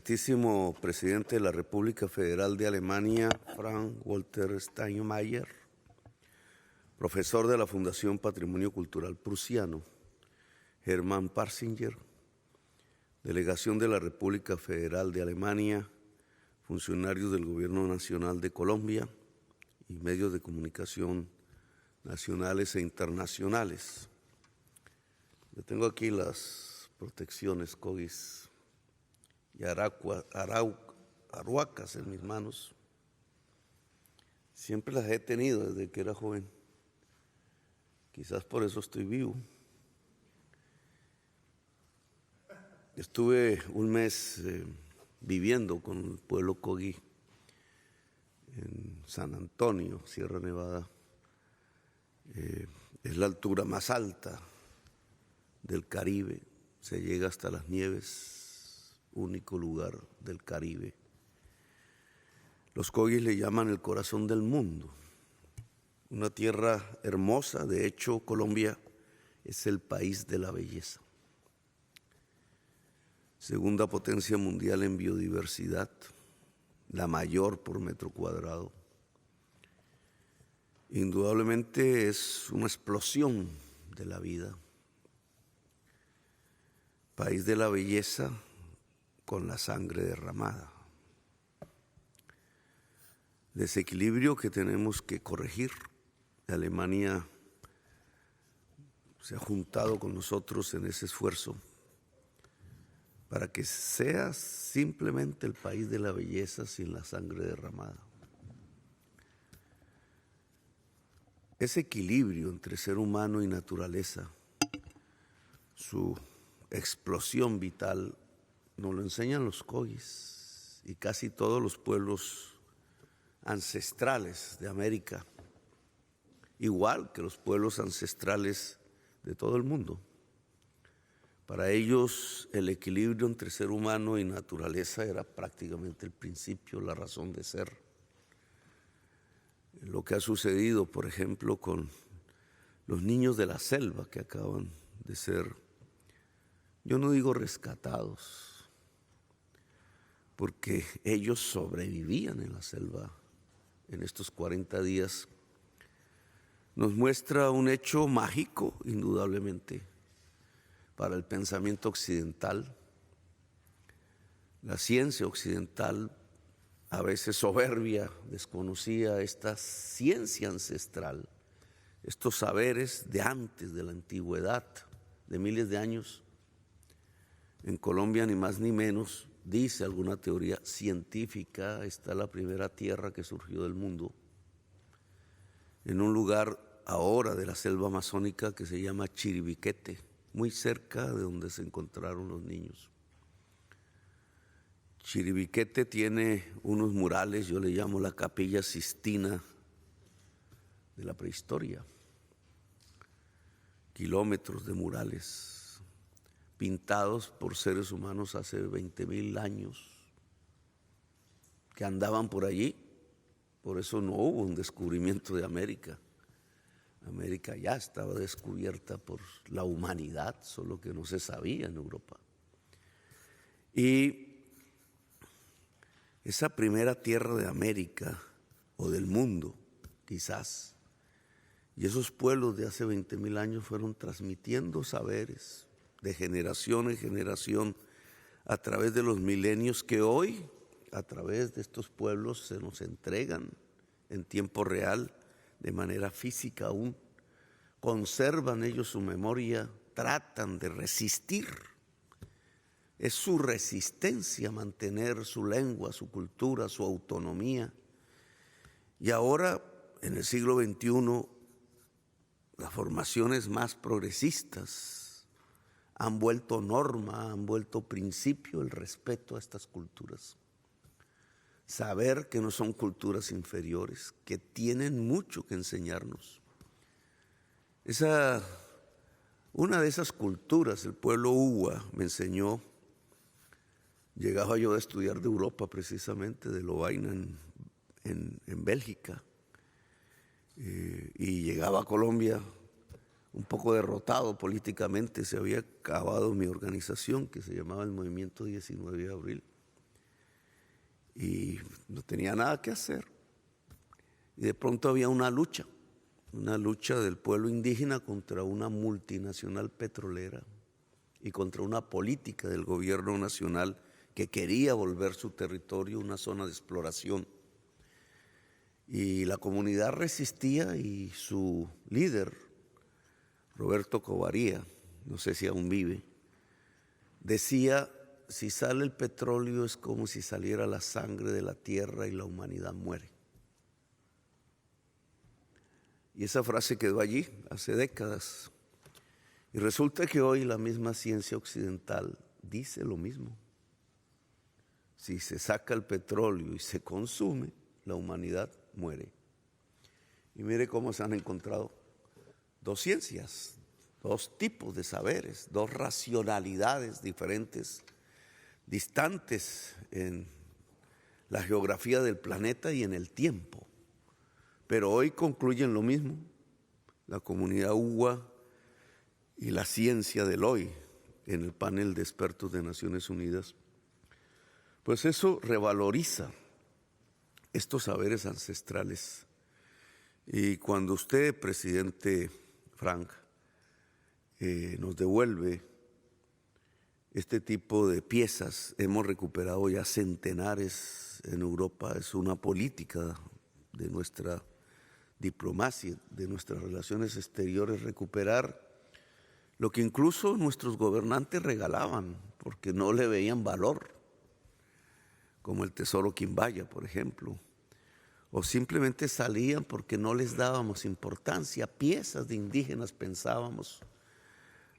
Excelentísimo Presidente de la República Federal de Alemania, Frank-Walter Steinmeier, profesor de la Fundación Patrimonio Cultural Prusiano, Hermann Parsinger, delegación de la República Federal de Alemania, funcionarios del Gobierno Nacional de Colombia y medios de comunicación nacionales e internacionales. Yo tengo aquí las protecciones COGIS y aruacas en mis manos. Siempre las he tenido desde que era joven. Quizás por eso estoy vivo. Estuve un mes viviendo con el pueblo Kogi en San Antonio, Sierra Nevada. Es la altura más alta del Caribe, se llega hasta las nieves, único lugar del Caribe. Los Kogis le llaman el corazón del mundo, una tierra hermosa. De hecho, Colombia es el país de la belleza. Segunda potencia mundial en biodiversidad, la mayor por metro cuadrado. Indudablemente es una explosión de la vida. País de la belleza con la sangre derramada. Desequilibrio que tenemos que corregir. Alemania se ha juntado con nosotros en ese esfuerzo para que sea simplemente el país de la belleza sin la sangre derramada. Ese equilibrio entre ser humano y naturaleza, su explosión vital, nos lo enseñan los Kogis y casi todos los pueblos ancestrales de América, igual que los pueblos ancestrales de todo el mundo. Para ellos el equilibrio entre ser humano y naturaleza era prácticamente el principio, la razón de ser. Lo que ha sucedido, por ejemplo, con los niños de la selva que acaban de ser, yo no digo rescatados, porque ellos sobrevivían en la selva en estos 40 días, nos muestra un hecho mágico, indudablemente, para el pensamiento occidental. La ciencia occidental, a veces soberbia, desconocía esta ciencia ancestral, estos saberes de antes de la antigüedad, de miles de años. En Colombia, ni más ni menos, dice alguna teoría científica, está la primera tierra que surgió del mundo, en un lugar ahora de la selva amazónica que se llama Chiribiquete, muy cerca de donde se encontraron los niños. Chiribiquete tiene unos murales, yo le llamo la Capilla Sistina de la prehistoria, kilómetros de murales pintados por seres humanos hace 20,000 años que andaban por allí. Por eso no hubo un descubrimiento de América. América ya estaba descubierta por la humanidad, solo que no se sabía en Europa. Y esa primera tierra de América o del mundo, quizás, y esos pueblos de hace 20,000 años fueron transmitiendo saberes de generación en generación a través de los milenios que hoy, a través de estos pueblos, se nos entregan en tiempo real, de manera física aún. Conservan ellos su memoria, tratan de resistir. Es su resistencia mantener su lengua, su cultura, su autonomía. Y ahora, en el siglo XXI, las formaciones más progresistas han vuelto norma, han vuelto principio el respeto a estas culturas. Saber que no son culturas inferiores, que tienen mucho que enseñarnos. Una de esas culturas, el pueblo Uwa, me enseñó. Llegaba yo a estudiar de Europa, precisamente, de Lovaina en Bélgica, y llegaba a Colombia un poco derrotado políticamente. Se había acabado mi organización, que se llamaba el Movimiento 19 de Abril, y no tenía nada que hacer. Y de pronto había una lucha del pueblo indígena contra una multinacional petrolera y contra una política del gobierno nacional que quería volver su territorio una zona de exploración. Y la comunidad resistía y su líder, Roberto Covaría, no sé si aún vive, decía: si sale el petróleo es como si saliera la sangre de la tierra y la humanidad muere. Y esa frase quedó allí hace décadas. Y resulta que hoy la misma ciencia occidental dice lo mismo. Si se saca el petróleo y se consume, la humanidad muere. Y mire cómo se han encontrado dos ciencias, dos tipos de saberes, dos racionalidades diferentes, distantes en la geografía del planeta y en el tiempo. Pero hoy concluyen lo mismo, la comunidad UWA y la ciencia del hoy en el panel de expertos de Naciones Unidas. Pues eso revaloriza estos saberes ancestrales. Y cuando usted, presidente Frank, nos devuelve este tipo de piezas, hemos recuperado ya centenares en Europa, es una política de nuestra diplomacia, de nuestras relaciones exteriores, recuperar lo que incluso nuestros gobernantes regalaban porque no le veían valor, como el tesoro Quimbaya, por ejemplo, o simplemente salían porque no les dábamos importancia, piezas de indígenas pensábamos.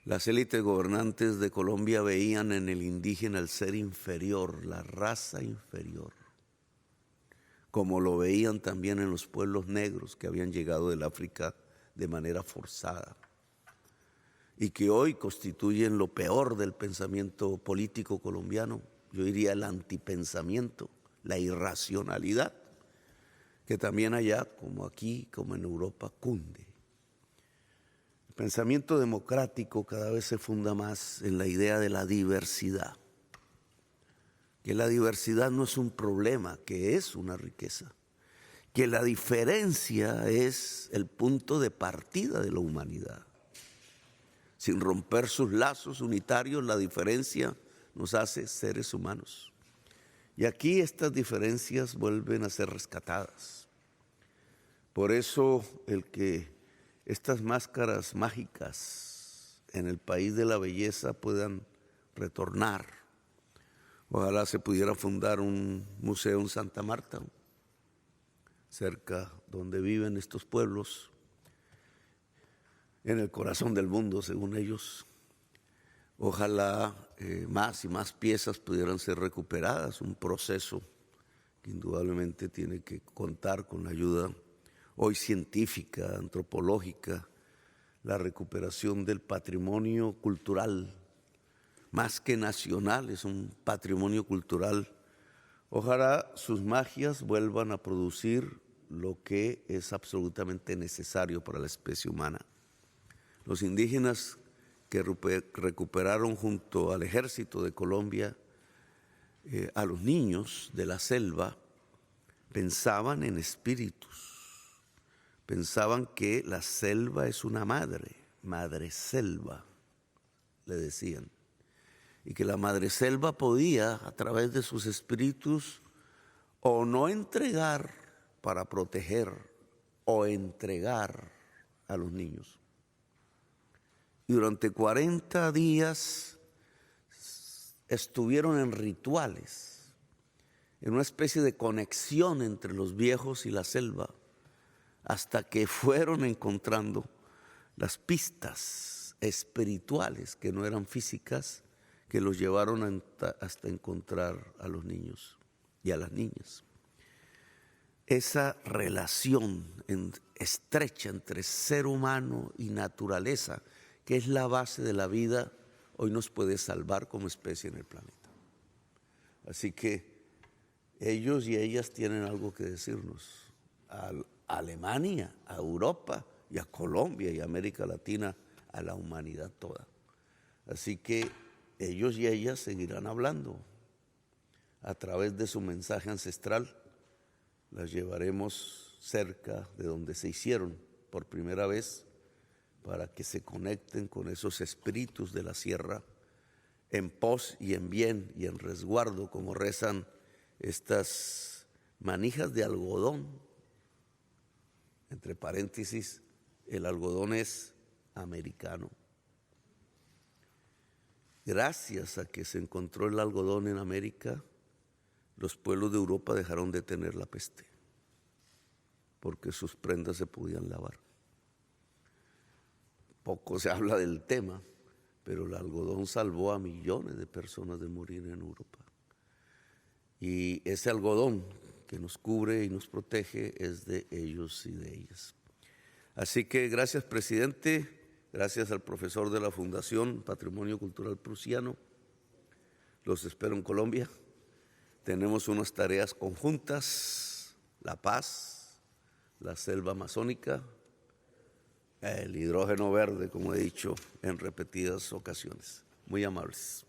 Las élites gobernantes de Colombia veían en el indígena el ser inferior, la raza inferior, como lo veían también en los pueblos negros que habían llegado del África de manera forzada y que hoy constituyen lo peor del pensamiento político colombiano, yo diría el antipensamiento, la irracionalidad, que también allá, como aquí, como en Europa, cunde. El pensamiento democrático cada vez se funda más en la idea de la diversidad, que la diversidad no es un problema, que es una riqueza, que la diferencia es el punto de partida de la humanidad. Sin romper sus lazos unitarios, la diferencia nos hace seres humanos. Y aquí estas diferencias vuelven a ser rescatadas. Por eso el que estas máscaras mágicas en el país de la belleza puedan retornar. Ojalá se pudiera fundar un museo en Santa Marta, cerca donde viven estos pueblos, en el corazón del mundo, según ellos. Ojalá más y más piezas pudieran ser recuperadas, un proceso que indudablemente tiene que contar con la ayuda hoy científica, antropológica, la recuperación del patrimonio cultural, más que nacional, es un patrimonio cultural. Ojalá sus magias vuelvan a producir lo que es absolutamente necesario para la especie humana. Los indígenas que recuperaron junto al ejército de Colombia a los niños de la selva, pensaban en espíritus, pensaban que la selva es una madre selva, le decían, y que la madre selva podía, a través de sus espíritus, o no entregar para proteger, o entregar a los niños. Y durante 40 días estuvieron en rituales, en una especie de conexión entre los viejos y la selva, hasta que fueron encontrando las pistas espirituales, que no eran físicas, que los llevaron hasta encontrar a los niños y a las niñas. Esa relación estrecha entre ser humano y naturaleza, que es la base de la vida, hoy nos puede salvar como especie en el planeta. Así que ellos y ellas tienen algo que decirnos. A Alemania, a Europa y a Colombia y a América Latina, a la humanidad toda. Así que ellos y ellas seguirán hablando. a través de su mensaje ancestral, las llevaremos cerca de donde se hicieron por primera vez para que se conecten con esos espíritus de la sierra en pos y en bien y en resguardo, como rezan estas manijas de algodón. Entre paréntesis, el algodón es americano. Gracias a que se encontró el algodón en América, los pueblos de Europa dejaron de tener la peste, porque sus prendas se podían lavar. Poco se habla del tema, pero el algodón salvó a millones de personas de morir en Europa. Y ese algodón que nos cubre y nos protege es de ellos y de ellas. Así que gracias, presidente, gracias al profesor de la Fundación Patrimonio Cultural Prusiano. Los espero en Colombia. Tenemos unas tareas conjuntas: la paz, la selva amazónica, el hidrógeno verde, como he dicho en repetidas ocasiones. Muy amables.